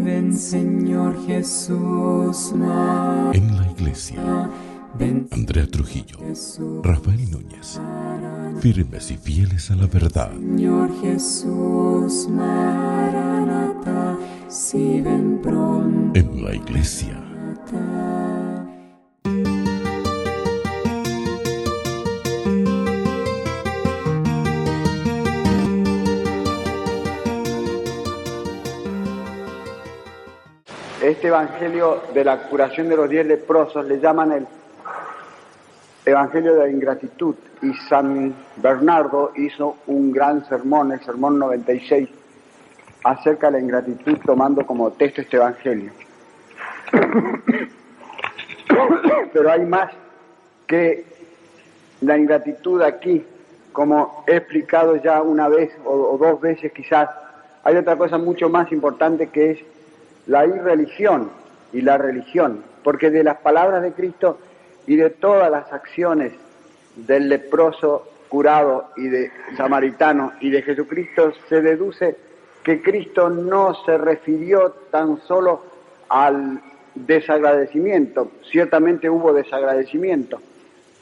ven Señor Jesús, María. En la iglesia, Andrea Trujillo, Rafael Núñez, firmes y fieles a la verdad. Señor Jesús, Maranatha, si ven pronto. En la iglesia. Este evangelio de la curación de los 10 leprosos le llaman el evangelio de la ingratitud, y San Bernardo hizo un gran sermón, el sermón 96, acerca de la ingratitud, tomando como texto este evangelio. Pero hay más que la ingratitud aquí, como he explicado ya una vez o dos veces quizás. Hay otra cosa mucho más importante, que es la irreligión y la religión, porque de las palabras de Cristo y de todas las acciones del leproso curado y de samaritano y de Jesucristo se deduce que Cristo no se refirió tan solo al desagradecimiento, ciertamente hubo desagradecimiento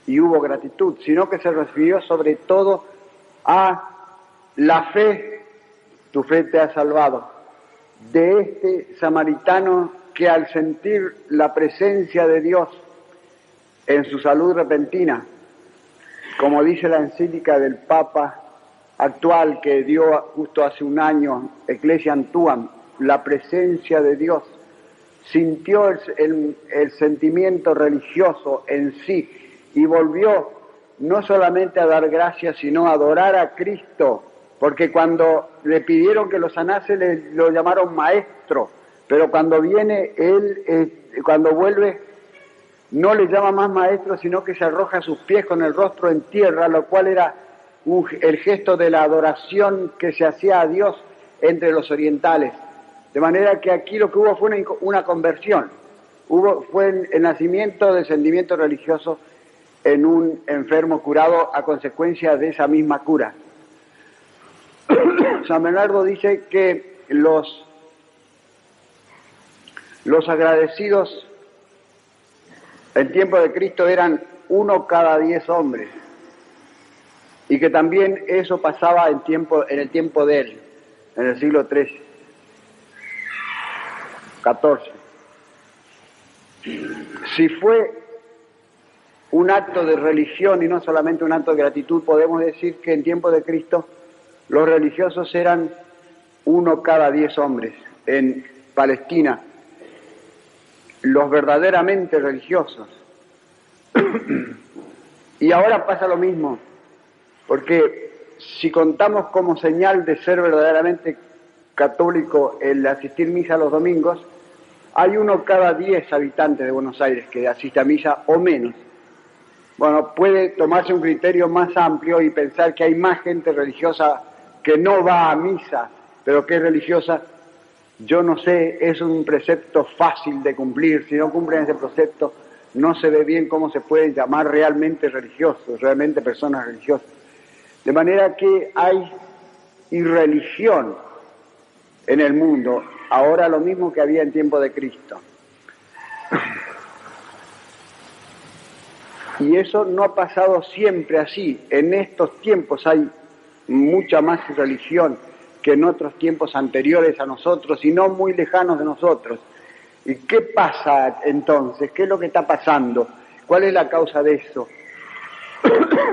y hubo gratitud, sino que se refirió sobre todo a la fe. Tu fe te ha salvado. De este samaritano que al sentir la presencia de Dios en su salud repentina, como dice la encíclica del Papa actual que dio justo hace un año, Ecclesiam Tuam, la presencia de Dios, sintió el sentimiento religioso en sí y volvió no solamente a dar gracias, sino a adorar a Cristo, porque cuando le pidieron que lo sanase lo llamaron maestro, pero cuando viene él, cuando vuelve, no le llama más maestro, sino que se arroja a sus pies con el rostro en tierra, lo cual era el gesto de la adoración que se hacía a Dios entre los orientales. De manera que aquí lo que hubo fue una conversión, fue el nacimiento del sentimiento religioso en un enfermo curado a consecuencia de esa misma cura. San Bernardo dice que los agradecidos en tiempo de Cristo eran 1 cada 10 hombres, y que también eso pasaba en el tiempo de él, en el siglo XIII, XIV. Si fue un acto de religión y no solamente un acto de gratitud, podemos decir que en tiempo de Cristo los religiosos eran 1 cada 10 hombres en Palestina, los verdaderamente religiosos. Y ahora pasa lo mismo, porque si contamos como señal de ser verdaderamente católico el asistir misa los domingos, hay 1 cada 10 habitantes de Buenos Aires que asiste a misa o menos. Bueno, puede tomarse un criterio más amplio y pensar que hay más gente religiosa que no va a misa, pero que es religiosa. Yo no sé, es un precepto fácil de cumplir. Si no cumplen ese precepto, no se ve bien cómo se pueden llamar realmente religiosos, realmente personas religiosas. De manera que hay irreligión en el mundo, ahora lo mismo que había en tiempo de Cristo. Y eso no ha pasado siempre así. En estos tiempos hay mucha más religión que en otros tiempos anteriores a nosotros y no muy lejanos de nosotros. ¿Y qué pasa entonces? ¿Qué es lo que está pasando? ¿Cuál es la causa de eso?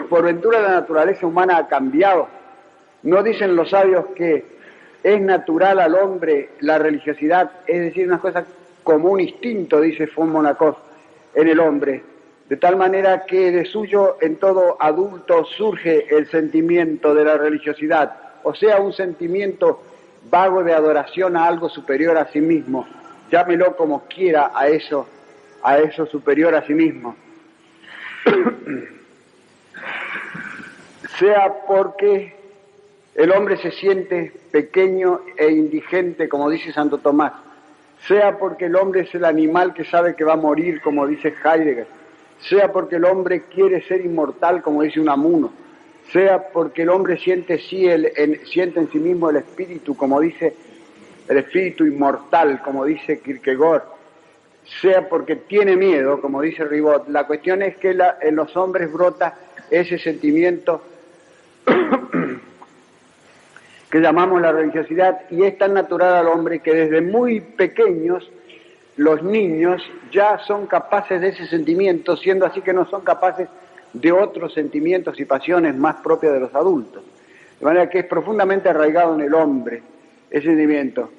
Por ventura la naturaleza humana ha cambiado. ¿No dicen los sabios que es natural al hombre la religiosidad? Es decir, una cosa como un instinto, dice von Monacos, en el hombre. De tal manera que de suyo en todo adulto surge el sentimiento de la religiosidad, o sea, un sentimiento vago de adoración a algo superior a sí mismo. Llámelo como quiera a eso superior a sí mismo. Sea porque el hombre se siente pequeño e indigente, como dice Santo Tomás, sea porque el hombre es el animal que sabe que va a morir, como dice Heidegger, sea porque el hombre quiere ser inmortal, como dice Unamuno, sea porque el hombre siente en sí mismo el espíritu, como dice el espíritu inmortal, como dice Kierkegaard, sea porque tiene miedo, como dice Ribot. La cuestión es que en los hombres brota ese sentimiento que llamamos la religiosidad, y es tan natural al hombre que desde muy pequeños los niños ya son capaces de ese sentimiento, siendo así que no son capaces de otros sentimientos y pasiones más propios de los adultos. De manera que es profundamente arraigado en el hombre ese sentimiento.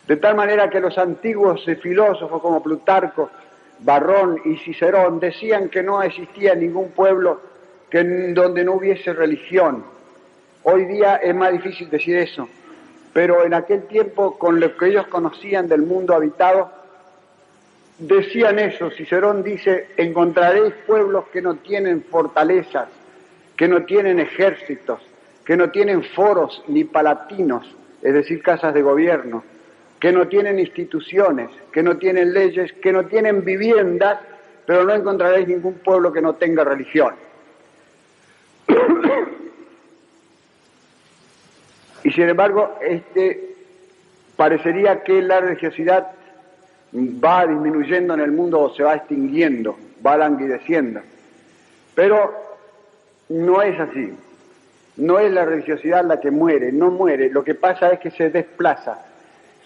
De tal manera que los antiguos filósofos como Plutarco, Varrón y Cicerón decían que no existía ningún pueblo donde no hubiese religión. Hoy día es más difícil decir eso, pero en aquel tiempo, con lo que ellos conocían del mundo habitado, decían eso. Cicerón dice: encontraréis pueblos que no tienen fortalezas, que no tienen ejércitos, que no tienen foros ni palatinos, es decir, casas de gobierno, que no tienen instituciones, que no tienen leyes, que no tienen viviendas, pero no encontraréis ningún pueblo que no tenga religión. Y sin embargo, parecería que la religiosidad va disminuyendo en el mundo, o se va extinguiendo, va languideciendo. Pero no es así. No es la religiosidad la que muere, no muere. Lo que pasa es que se desplaza,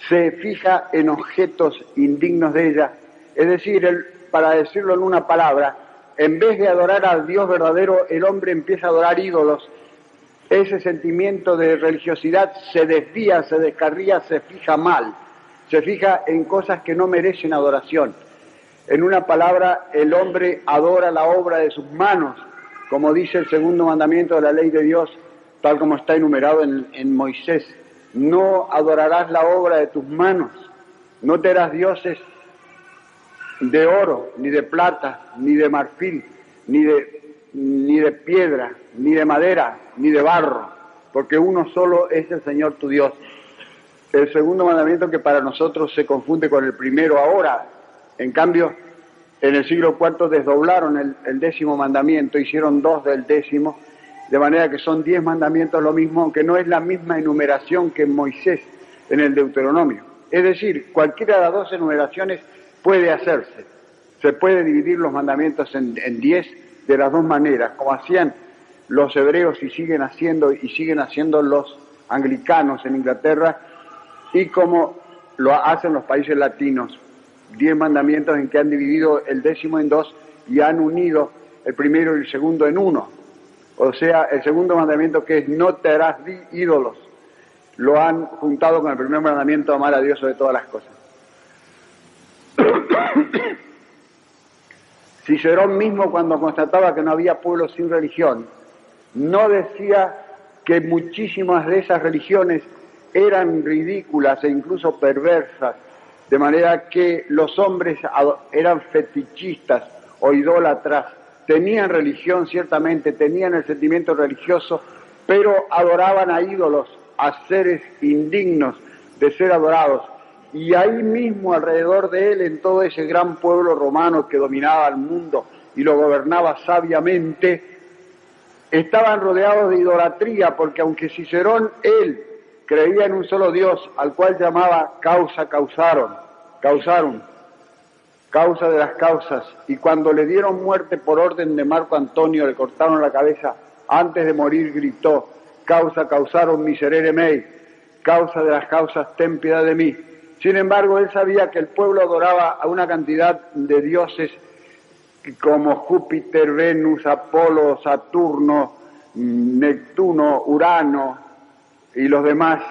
se fija en objetos indignos de ella. Es decir, para decirlo en una palabra, en vez de adorar al Dios verdadero, el hombre empieza a adorar ídolos. Ese sentimiento de religiosidad se desvía, se descarría, se fija mal, se fija en cosas que no merecen adoración. En una palabra, el hombre adora la obra de sus manos, como dice el segundo mandamiento de la ley de Dios, tal como está enumerado en Moisés. No adorarás la obra de tus manos, no te harás dioses de oro, ni de plata, ni de marfil, ni de piedra, ni de madera, ni de barro, porque uno solo es el Señor tu Dios. El segundo mandamiento, que para nosotros se confunde con el primero ahora, en cambio, en el siglo IV desdoblaron el 10º mandamiento, hicieron 2 del 10º, de manera que son 10 mandamientos lo mismo, aunque no es la misma enumeración que en Moisés, en el Deuteronomio. Es decir, cualquiera de las 2 enumeraciones puede hacerse. Se puede dividir los mandamientos en 10 de las 2 maneras, como hacían los hebreos y siguen haciendo los anglicanos en Inglaterra, y como lo hacen los países latinos. 10 mandamientos en que han dividido el 10º en 2 y han unido el primero y el segundo en uno. O sea, el segundo mandamiento, que es no te harás ídolos, lo han juntado con el primer mandamiento, amar a Dios sobre todas las cosas. Cicerón mismo, cuando constataba que no había pueblo sin religión, no decía que muchísimas de esas religiones eran ridículas e incluso perversas, de manera que los hombres eran fetichistas o idólatras, tenían religión ciertamente, tenían el sentimiento religioso, pero adoraban a ídolos, a seres indignos de ser adorados. Y ahí mismo, alrededor de él, en todo ese gran pueblo romano que dominaba el mundo y lo gobernaba sabiamente, estaban rodeados de idolatría, porque aunque Cicerón, él, creía en un solo Dios, al cual llamaba causa de las causas, y cuando le dieron muerte por orden de Marco Antonio, le cortaron la cabeza, antes de morir gritó: causa causarum miserere mei, causa de las causas, ten piedad de mí. Sin embargo, él sabía que el pueblo adoraba a una cantidad de dioses como Júpiter, Venus, Apolo, Saturno, Neptuno, Urano y los demás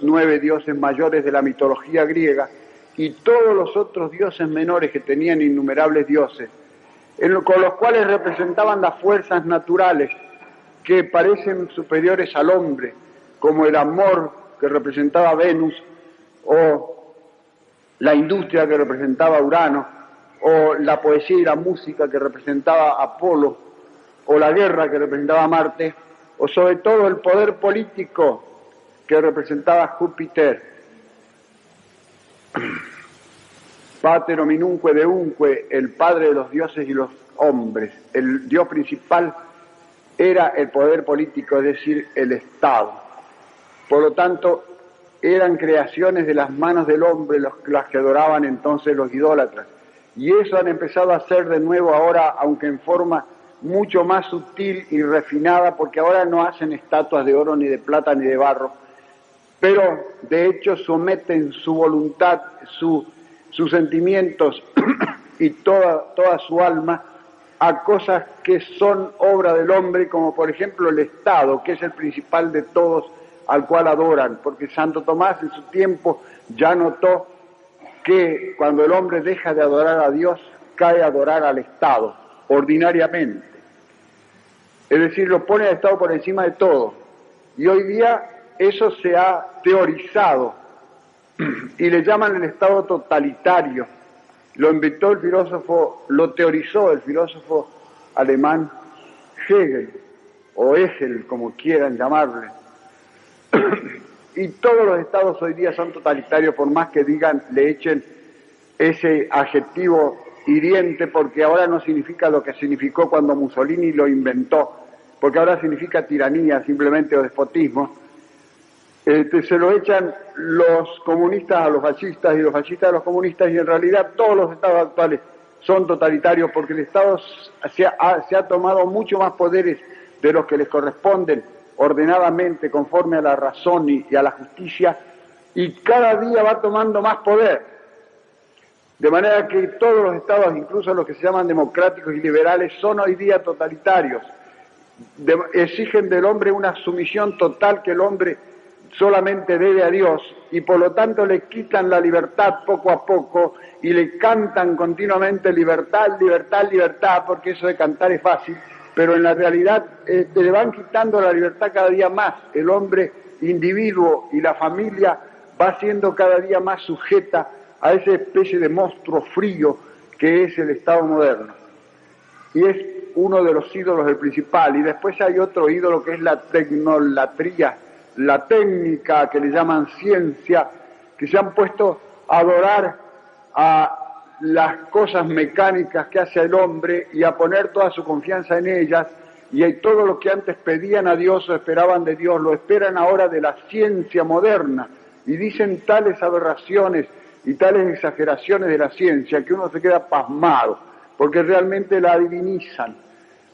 9 dioses mayores de la mitología griega, y todos los otros dioses menores que tenían innumerables dioses, con los cuales representaban las fuerzas naturales que parecen superiores al hombre, como el amor que representaba Venus, o la industria que representaba Urano, o la poesía y la música que representaba Apolo, o la guerra que representaba Marte, o sobre todo el poder político que representaba Júpiter. Pater hominumque deumque, el padre de los dioses y los hombres. El dios principal era el poder político, es decir, el Estado. Por lo tanto, eran creaciones de las manos del hombre, las que adoraban entonces los idólatras. Y eso han empezado a hacer de nuevo ahora, aunque en forma mucho más sutil y refinada, porque ahora no hacen estatuas de oro, ni de plata, ni de barro, pero de hecho someten su voluntad, sus sentimientos y toda su alma a cosas que son obra del hombre, como por ejemplo el Estado, que es el principal de todos, al cual adoran, porque Santo Tomás en su tiempo ya notó que cuando el hombre deja de adorar a Dios, cae a adorar al Estado, ordinariamente. Es decir, lo pone al Estado por encima de todo. Y hoy día eso se ha teorizado y le llaman el Estado totalitario. Lo inventó el filósofo, lo teorizó el filósofo alemán Hegel, o Hegel, como quieran llamarle. Y todos los estados hoy día son totalitarios, por más que digan, le echen ese adjetivo hiriente, porque ahora no significa lo que significó cuando Mussolini lo inventó, porque ahora significa tiranía simplemente o despotismo. Se lo echan los comunistas a los fascistas y los fascistas a los comunistas, y en realidad todos los estados actuales son totalitarios, porque el Estado se ha tomado mucho más poderes de los que les corresponden ordenadamente, conforme a la razón y a la justicia, y cada día va tomando más poder, de manera que todos los estados, incluso los que se llaman democráticos y liberales, son hoy día totalitarios. Exigen del hombre una sumisión total que el hombre solamente debe a Dios, y por lo tanto le quitan la libertad poco a poco y le cantan continuamente libertad, libertad, libertad, porque eso de cantar es fácil, pero en la realidad le van quitando la libertad cada día más. El hombre individuo y la familia va siendo cada día más sujeta a esa especie de monstruo frío que es el Estado moderno. Y es uno de los ídolos del principal. Y después hay otro ídolo que es la tecnolatría, la técnica que le llaman ciencia, que se han puesto a adorar a las cosas mecánicas que hace el hombre y a poner toda su confianza en ellas, y todo lo que antes pedían a Dios o esperaban de Dios, lo esperan ahora de la ciencia moderna, y dicen tales aberraciones y tales exageraciones de la ciencia que uno se queda pasmado, porque realmente la divinizan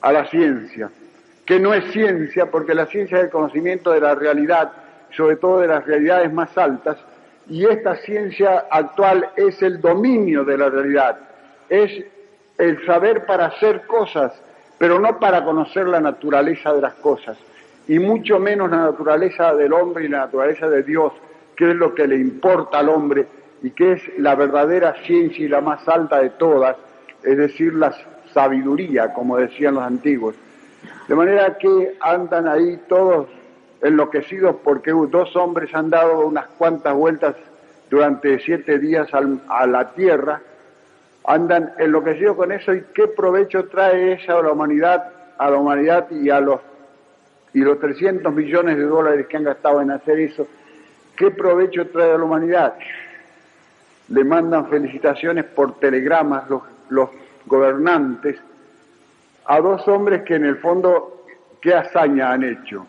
a la ciencia, que no es ciencia, porque la ciencia es el conocimiento de la realidad, sobre todo de las realidades más altas, y esta ciencia actual es el dominio de la realidad, es el saber para hacer cosas, pero no para conocer la naturaleza de las cosas, y mucho menos la naturaleza del hombre y la naturaleza de Dios, que es lo que le importa al hombre, y que es la verdadera ciencia y la más alta de todas, es decir, la sabiduría, como decían los antiguos. De manera que andan ahí todos enloquecidos porque dos hombres han dado unas cuantas vueltas durante 7 días a la Tierra, andan enloquecidos con eso. ¿Y qué provecho trae eso a la humanidad y los 300 millones de dólares que han gastado en hacer eso? ¿Qué provecho trae a la humanidad? Le mandan felicitaciones por telegramas los gobernantes a dos hombres que en el fondo, ¿qué hazaña han hecho?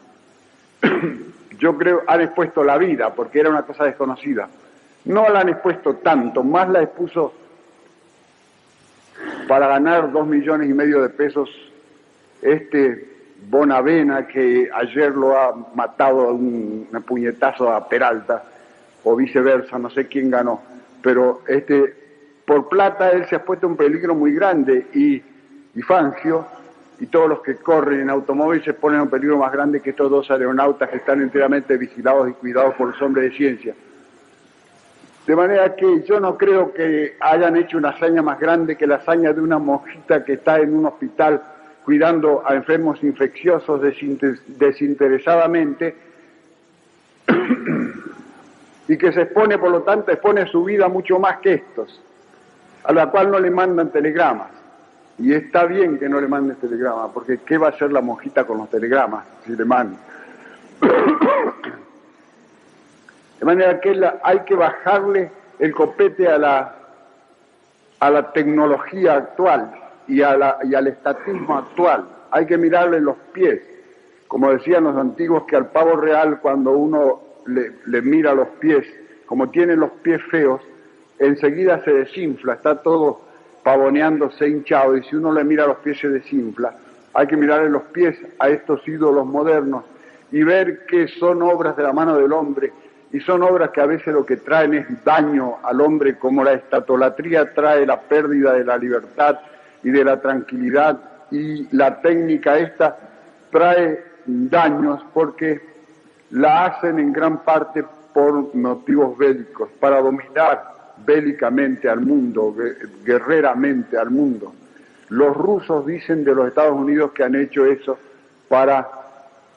Yo creo han expuesto la vida, porque era una cosa desconocida. No la han expuesto tanto, más la expuso para ganar 2,5 millones de pesos Bonavena, que ayer lo ha matado un puñetazo a Peralta, o viceversa, no sé quién ganó, pero por plata él se ha puesto un peligro muy grande, y Fangio y todos los que corren en automóvil se ponen en un peligro más grande que estos dos aeronautas que están enteramente vigilados y cuidados por los hombres de ciencia. De manera que yo no creo que hayan hecho una hazaña más grande que la hazaña de una monjita que está en un hospital cuidando a enfermos infecciosos desinteresadamente y que se expone, por lo tanto, expone su vida mucho más que estos, a la cual no le mandan telegramas. Y está bien que no le manden telegramas, porque ¿qué va a hacer la monjita con los telegramas si le mandan? De manera que hay que bajarle el copete a la tecnología actual y al estatismo actual. Hay que mirarle los pies, como decían los antiguos, que al pavo real, cuando uno le mira los pies, como tiene los pies feos, enseguida se desinfla, está todo pavoneándose, hinchado, y si uno le mira los pies se desinfla. Hay que mirarle los pies a estos ídolos modernos y ver que son obras de la mano del hombre, y son obras que a veces lo que traen es daño al hombre, como la estatolatría trae la pérdida de la libertad y de la tranquilidad, y la técnica esta trae daños porque la hacen en gran parte por motivos bélicos, para dominar bélicamente al mundo, guerreramente al mundo. Los rusos dicen de los Estados Unidos que han hecho eso para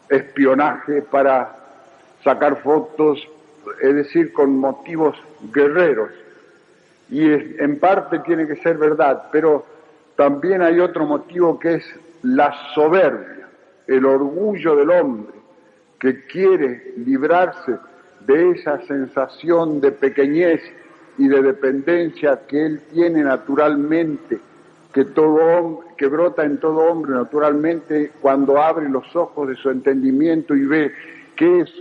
espionaje, para sacar fotos, es decir, con motivos guerreros. Y en parte tiene que ser verdad, pero también hay otro motivo que es la soberbia, el orgullo del hombre, que quiere librarse de esa sensación de pequeñez y de dependencia que él tiene naturalmente, que brota en todo hombre naturalmente cuando abre los ojos de su entendimiento y ve que es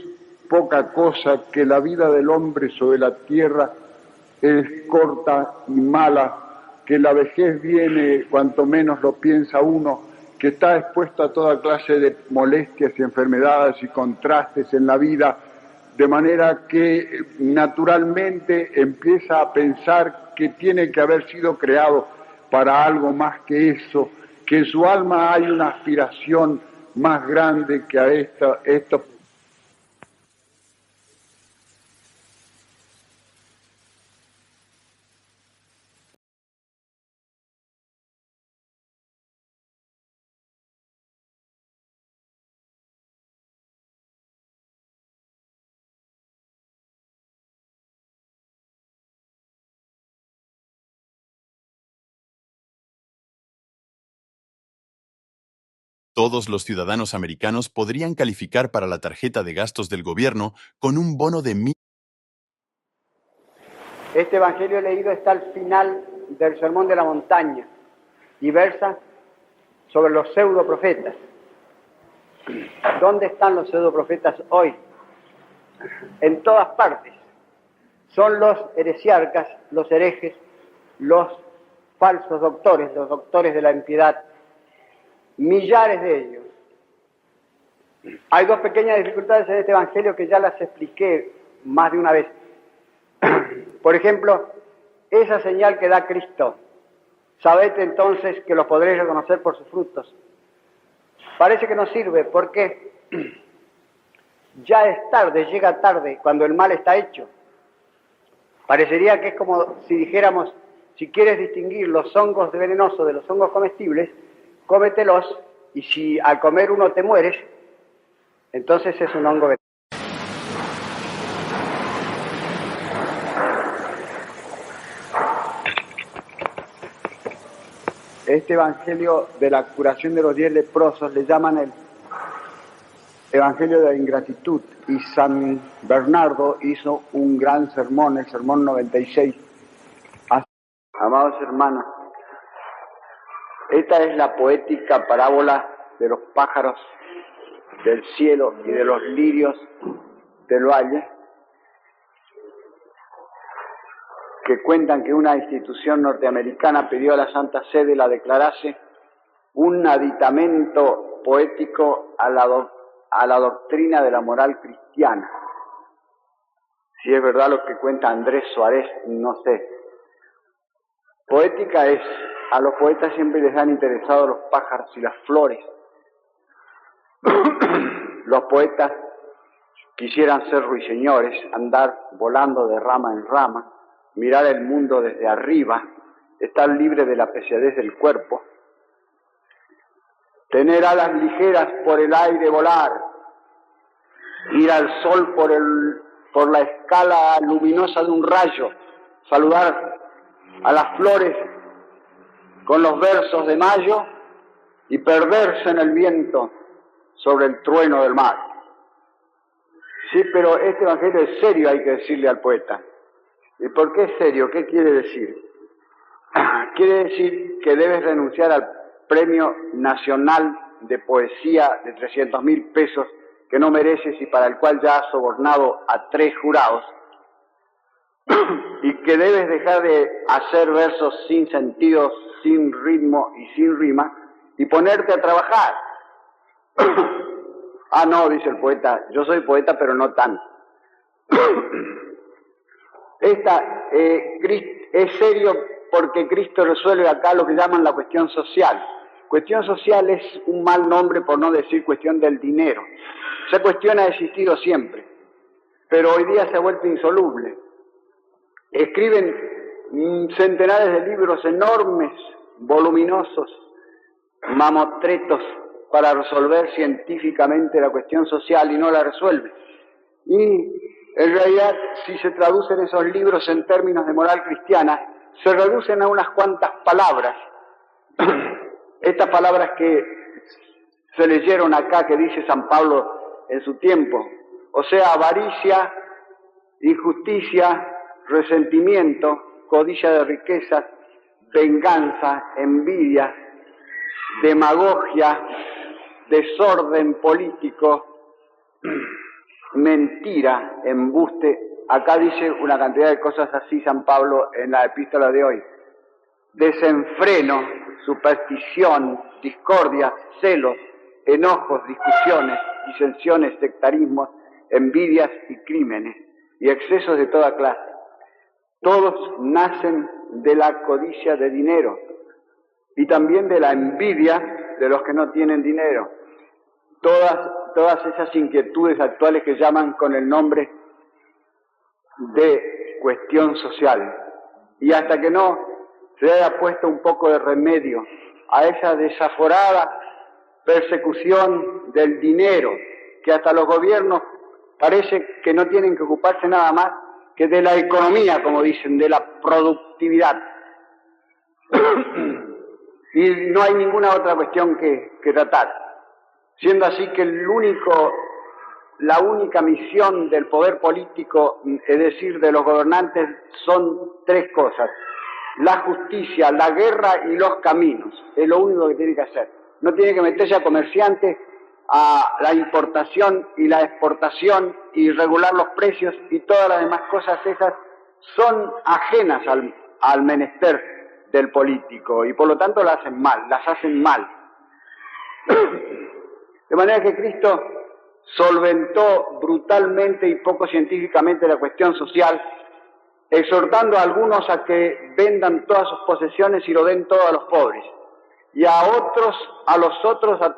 poca cosa, que la vida del hombre sobre la tierra es corta y mala, que la vejez viene cuanto menos lo piensa uno, que está expuesto a toda clase de molestias y enfermedades y contrastes en la vida, de manera que naturalmente empieza a pensar que tiene que haber sido creado para algo más que eso, que en su alma hay una aspiración más grande que a esto. Todos los ciudadanos americanos podrían calificar para la tarjeta de gastos del gobierno con un bono de 1,000. Este evangelio leído está al final del Sermón de la Montaña y versa sobre los pseudoprofetas. ¿Dónde están los pseudoprofetas hoy? En todas partes. Son los heresiarcas, los herejes, los falsos doctores, los doctores de la impiedad. Millares de ellos. Hay dos pequeñas dificultades en este evangelio que ya las expliqué más de una vez. Por ejemplo, esa señal que da Cristo. Sabed entonces que los podréis reconocer por sus frutos. Parece que no sirve porque ya es tarde, llega tarde, cuando el mal está hecho. Parecería que es como si dijéramos, si quieres distinguir los hongos venenosos de los hongos comestibles, cómetelos, y si al comer uno te mueres, entonces es un hongo venenoso. Este evangelio de la curación de los 10 leprosos le llaman el evangelio de la ingratitud, y San Bernardo hizo un gran sermón, el sermón 96. Amados hermanos, esta es la poética parábola de los pájaros del cielo y de los lirios del valle, que cuentan que una institución norteamericana pidió a la Santa Sede la declarase un aditamento poético a la doctrina de la moral cristiana. Si es verdad lo que cuenta Andrés Suárez, no sé. Poética es, a los poetas siempre les han interesado los pájaros y las flores. Los poetas quisieran ser ruiseñores, andar volando de rama en rama, mirar el mundo desde arriba, estar libre de la pesadez del cuerpo, tener alas ligeras por el aire, volar, ir al sol por la escala luminosa de un rayo, saludar a las flores con los versos de mayo y perderse en el viento sobre el trueno del mar. Sí, pero este evangelio es serio, hay que decirle al poeta. ¿Y por qué es serio? ¿Qué quiere decir? Quiere decir que debes renunciar al Premio Nacional de Poesía de 300.000 pesos que no mereces y para el cual ya has sobornado a 3 jurados, y que debes dejar de hacer versos sin sentido, sin ritmo y sin rima, y ponerte a trabajar. Ah, no, dice el poeta, yo soy poeta, pero no tanto. Esta es serio porque Cristo resuelve acá lo que llaman la cuestión social. Cuestión social es un mal nombre, por no decir cuestión del dinero. Esa cuestión ha existido siempre, pero hoy día se ha vuelto insoluble. Escriben centenares de libros enormes, voluminosos, mamotretos, para resolver científicamente la cuestión social y no la resuelven. Y en realidad, si se traducen esos libros en términos de moral cristiana, se reducen a unas cuantas palabras. Estas palabras que se leyeron acá, que dice San Pablo en su tiempo, o sea, avaricia, injusticia, resentimiento, codicia de riquezas, venganza, envidia, demagogia, desorden político, mentira, embuste. Acá dice una cantidad de cosas así San Pablo en la epístola de hoy. Desenfreno, superstición, discordia, celos, enojos, discusiones, disensiones, sectarismos, envidias y crímenes, y excesos de toda clase. Todos nacen de la codicia de dinero y también de la envidia de los que no tienen dinero. Todas esas inquietudes actuales que llaman con el nombre de cuestión social. Y hasta que no se haya puesto un poco de remedio a esa desaforada persecución del dinero, que hasta los gobiernos parece que no tienen que ocuparse nada más que de la economía, como dicen, de la productividad. Y no hay ninguna otra cuestión que tratar. Siendo así que la única misión del poder político, es decir, de los gobernantes, son 3 cosas: la justicia, la guerra y los caminos. Es lo único que tiene que hacer. No tiene que meterse a comerciantes, a la importación y la exportación y regular los precios, y todas las demás cosas esas son ajenas al menester del político y por lo tanto las hacen mal. De manera que Cristo solventó brutalmente y poco científicamente la cuestión social, exhortando a algunos a que vendan todas sus posesiones y lo den todo a los pobres, y a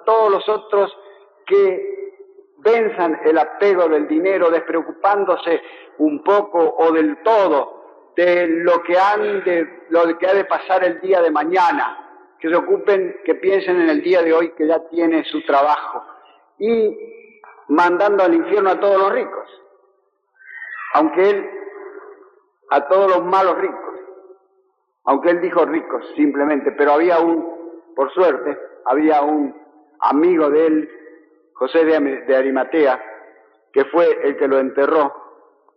todos los otros que venzan el apego del dinero, despreocupándose un poco o del todo de lo que ha de pasar el día de mañana, que se ocupen, que piensen en el día de hoy que ya tiene su trabajo, y mandando al infierno a todos los ricos, aunque él, a todos los malos ricos, aunque él dijo ricos simplemente, pero por suerte, había un amigo de él, José de Arimatea, que fue el que lo enterró,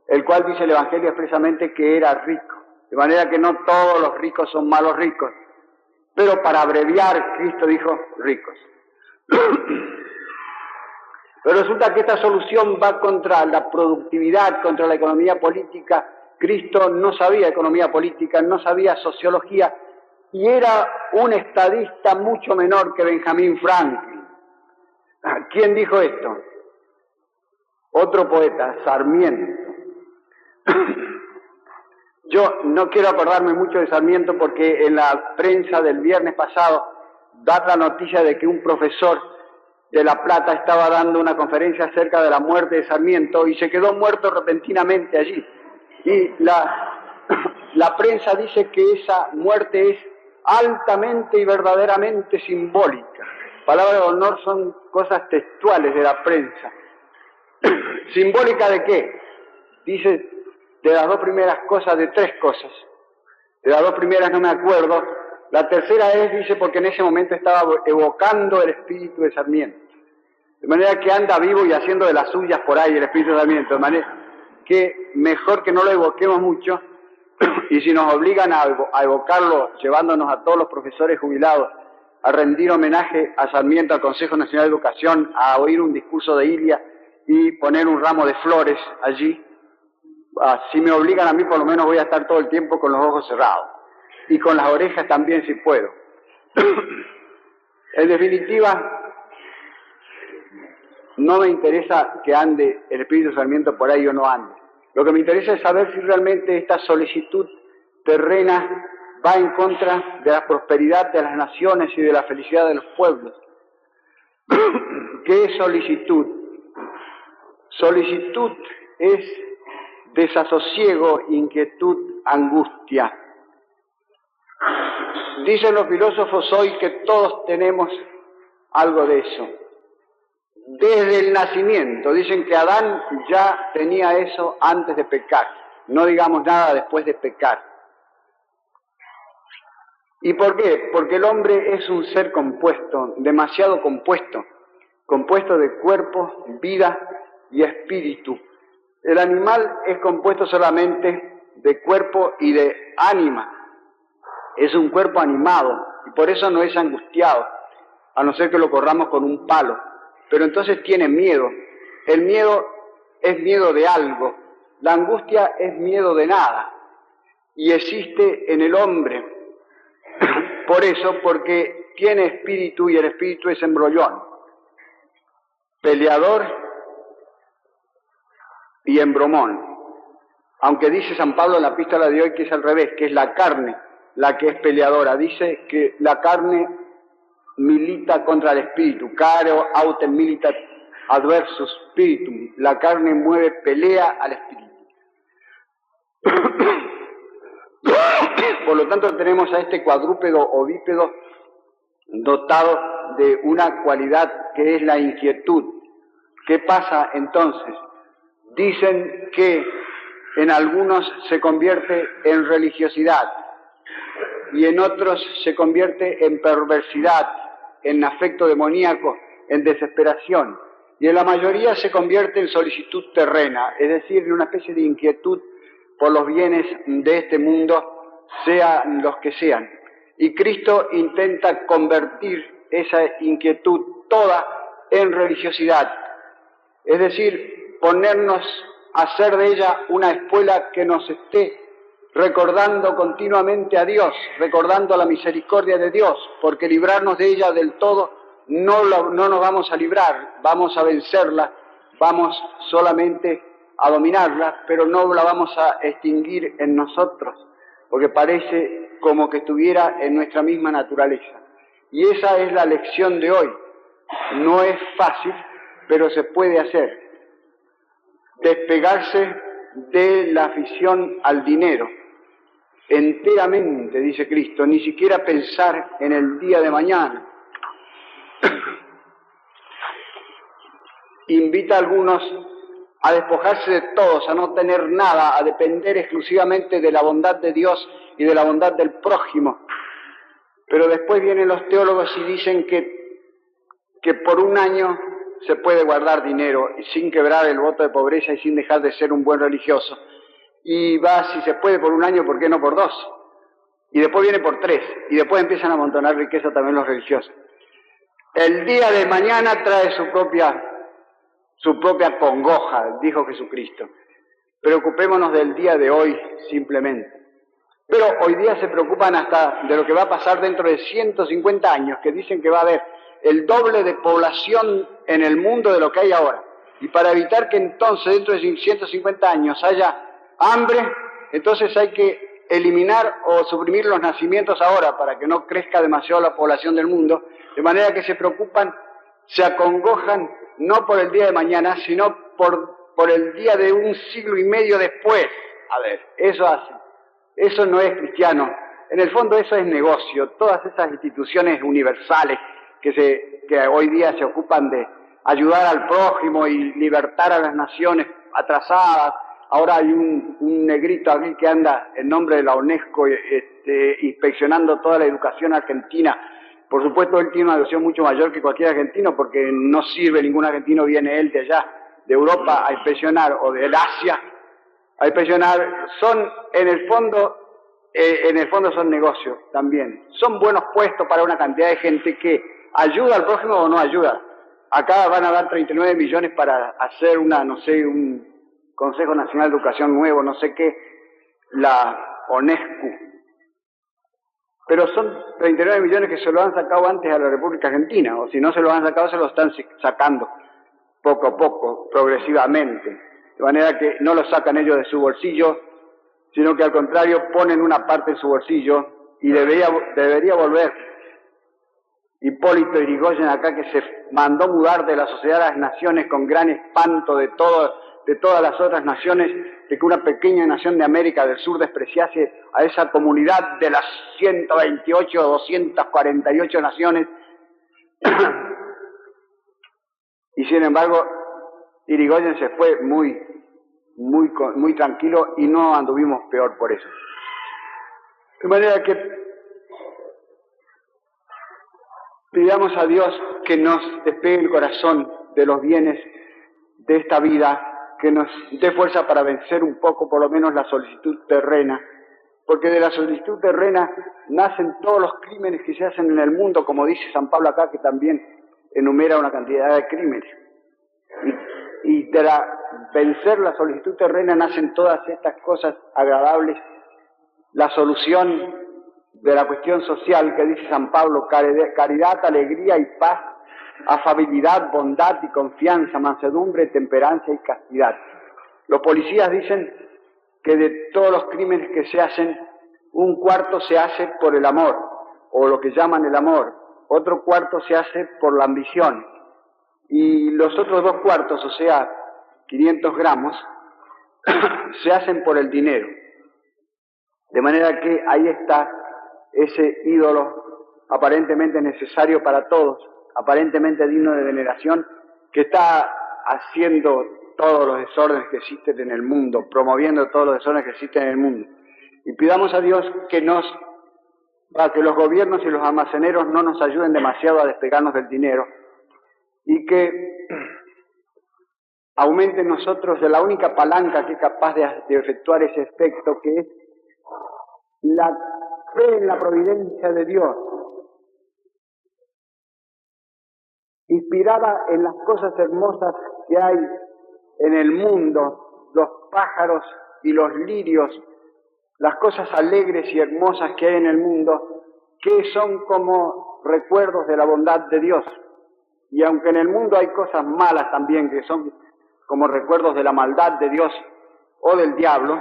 el cual dice el Evangelio expresamente que era rico, de manera que no todos los ricos son malos ricos, pero para abreviar, Cristo dijo ricos. Pero resulta que esta solución va contra la productividad, contra la economía política. Cristo no sabía economía política, no sabía sociología, y era un estadista mucho menor que Benjamín Franklin. ¿Quién dijo esto? Otro poeta, Sarmiento. Yo no quiero acordarme mucho de Sarmiento porque en la prensa del viernes pasado da la noticia de que un profesor de La Plata estaba dando una conferencia acerca de la muerte de Sarmiento y se quedó muerto repentinamente allí. Y la prensa dice que esa muerte es altamente y verdaderamente simbólica. Palabras de honor, son cosas textuales de la prensa. ¿Simbólica de qué? Dice, de las 2 primeras cosas, de 3 cosas. De las 2 primeras no me acuerdo. La tercera dice, porque en ese momento estaba evocando el espíritu de Sarmiento. De manera que anda vivo y haciendo de las suyas por ahí el espíritu de Sarmiento. De manera que mejor que no lo evoquemos mucho, y si nos obligan a evocarlo, llevándonos a todos los profesores jubilados a rendir homenaje a Sarmiento, al Consejo Nacional de Educación, a oír un discurso de Ilia y poner un ramo de flores allí. Si me obligan a mí, por lo menos voy a estar todo el tiempo con los ojos cerrados. Y con las orejas también, si puedo. En definitiva, no me interesa que ande el Espíritu Sarmiento por ahí o no ande. Lo que me interesa es saber si realmente esta solicitud terrena va en contra de la prosperidad de las naciones y de la felicidad de los pueblos. ¿Qué es solicitud? Solicitud es desasosiego, inquietud, angustia. Dicen los filósofos hoy que todos tenemos algo de eso. Desde el nacimiento, dicen que Adán ya tenía eso antes de pecar. No digamos nada después de pecar. ¿Y por qué? Porque el hombre es un ser compuesto, demasiado compuesto de cuerpo, vida y espíritu. El animal es compuesto solamente de cuerpo y de ánima. Es un cuerpo animado y por eso no es angustiado, a no ser que lo corramos con un palo. Pero entonces tiene miedo. El miedo es miedo de algo. La angustia es miedo de nada. Y existe en el hombre. Por eso, porque tiene espíritu y el espíritu es embrollón. Peleador y embromón. Aunque dice San Pablo en la epístola de hoy que es al revés, que es la carne la que es peleadora. Dice que la carne milita contra el espíritu. Caro autem militat adversus spiritum. La carne mueve pelea al espíritu. Por lo tanto tenemos a este cuadrúpedo o bípedo dotado de una cualidad que es la inquietud. ¿Qué pasa entonces? Dicen que en algunos se convierte en religiosidad y en otros se convierte en perversidad, en afecto demoníaco, en desesperación, y en la mayoría se convierte en solicitud terrena, es decir, en una especie de inquietud por los bienes de este mundo, sean los que sean. Y Cristo intenta convertir esa inquietud toda en religiosidad, es decir, ponernos a hacer de ella una espuela que nos esté recordando continuamente a Dios, recordando la misericordia de Dios, porque librarnos de ella del todo no nos vamos a librar, vamos a vencerla, vamos solamente a dominarla, pero no la vamos a extinguir en nosotros, porque parece como que estuviera en nuestra misma naturaleza. Y esa es la lección de hoy. No es fácil, pero se puede hacer. Despegarse de la afición al dinero. Enteramente, dice Cristo, ni siquiera pensar en el día de mañana. Invita a algunos a despojarse de todos, a no tener nada, a depender exclusivamente de la bondad de Dios y de la bondad del prójimo. Pero después vienen los teólogos y dicen que por un año se puede guardar dinero sin quebrar el voto de pobreza y sin dejar de ser un buen religioso. Y va, si se puede, por un año, ¿por qué no por 2? Y después viene por 3, y después empiezan a amontonar riqueza también los religiosos. El día de mañana trae su propia congoja, dijo Jesucristo. Preocupémonos del día de hoy simplemente. Pero hoy día se preocupan hasta de lo que va a pasar dentro de 150 años, que dicen que va a haber el doble de población en el mundo de lo que hay ahora. Y para evitar que entonces dentro de 150 años haya hambre, entonces hay que eliminar o suprimir los nacimientos ahora para que no crezca demasiado la población del mundo, de manera que se preocupan, se acongojan no por el día de mañana, sino por el día de un siglo y medio después. A ver, eso hace. Eso no es cristiano. En el fondo eso es negocio. Todas esas instituciones universales que hoy día se ocupan de ayudar al prójimo y libertar a las naciones atrasadas. Ahora hay un negrito aquí que anda en nombre de la UNESCO inspeccionando toda la educación argentina. Por supuesto, él tiene una educación mucho mayor que cualquier argentino, porque no sirve ningún argentino, viene él de allá, de Europa, a inspeccionar, o del Asia, a inspeccionar. Son, en el fondo son negocios también. Son buenos puestos para una cantidad de gente que ayuda al prójimo o no ayuda. acá van a dar 39 millones para hacer un Consejo Nacional de Educación nuevo, no sé qué, la UNESCO. Pero son 39 millones que se lo han sacado antes a la República Argentina, o si no se lo han sacado, se lo están sacando poco a poco, progresivamente. De manera que no lo sacan ellos de su bolsillo, sino que al contrario ponen una parte en su bolsillo y debería volver Hipólito Yrigoyen acá, que se mandó mudar de la Sociedad de las Naciones con gran espanto de todas las otras naciones, de que una pequeña nación de América del Sur despreciase a esa comunidad de las 128 o 248 naciones. Y sin embargo, Yrigoyen se fue muy tranquilo y no anduvimos peor por eso. De manera que pidamos a Dios que nos despegue el corazón de los bienes de esta vida, que nos dé fuerza para vencer un poco, por lo menos, la solicitud terrena, porque de la solicitud terrena nacen todos los crímenes que se hacen en el mundo, como dice San Pablo acá, que también enumera una cantidad de crímenes. Y de vencer la solicitud terrena nacen todas estas cosas agradables, la solución de la cuestión social que dice San Pablo: caridad, alegría y paz, afabilidad, bondad y confianza, mansedumbre, temperancia y castidad. Los policías dicen que de todos los crímenes que se hacen, un cuarto se hace por el amor, o lo que llaman el amor, otro cuarto se hace por la ambición, y los otros 2 cuartos, o sea, 500 gramos, se hacen por el dinero. De manera que ahí está ese ídolo aparentemente necesario para todos, aparentemente digno de veneración, que está haciendo todos los desórdenes que existen en el mundo, promoviendo todos los desórdenes que existen en el mundo. Y pidamos a Dios para que los gobiernos y los almaceneros no nos ayuden demasiado a despegarnos del dinero, y que aumente en nosotros de la única palanca que es capaz de efectuar ese efecto, que es la fe en la providencia de Dios, inspirada en las cosas hermosas que hay en el mundo, los pájaros y los lirios, las cosas alegres y hermosas que hay en el mundo, que son como recuerdos de la bondad de Dios. Y aunque en el mundo hay cosas malas también, que son como recuerdos de la maldad de Dios o del diablo,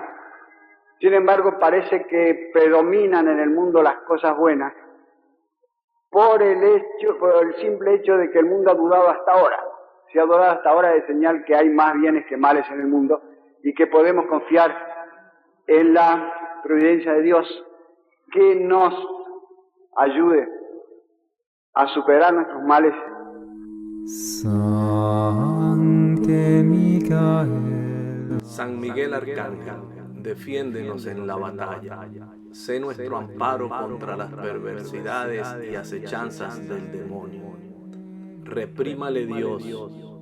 sin embargo parece que predominan en el mundo las cosas buenas, por el simple hecho de que el mundo ha dudado hasta ahora. Si ha dudado hasta ahora, es señal que hay más bienes que males en el mundo, y que podemos confiar en la providencia de Dios, que nos ayude a superar nuestros males. San Miguel Arcángel, defiéndenos en la batalla. Sé nuestro amparo contra las perversidades y acechanzas del demonio. Reprímale Dios,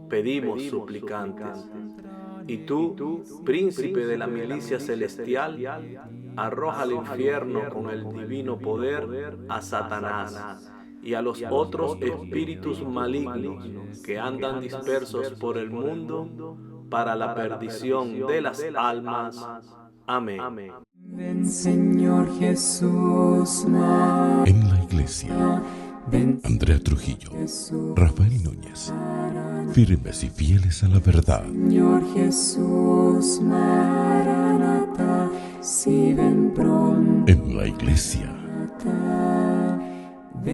pedimos suplicantes. Y tú, príncipe de la milicia celestial, arroja al infierno con el divino poder a Satanás y a los otros espíritus malignos que andan dispersos por el mundo para la perdición de las almas. Amén. Ven, Señor Jesús, En la iglesia, Andrea Trujillo, Rafael Núñez, firmes y fieles a la verdad. Señor Jesús, Maranatha, si ven pronto. En la iglesia,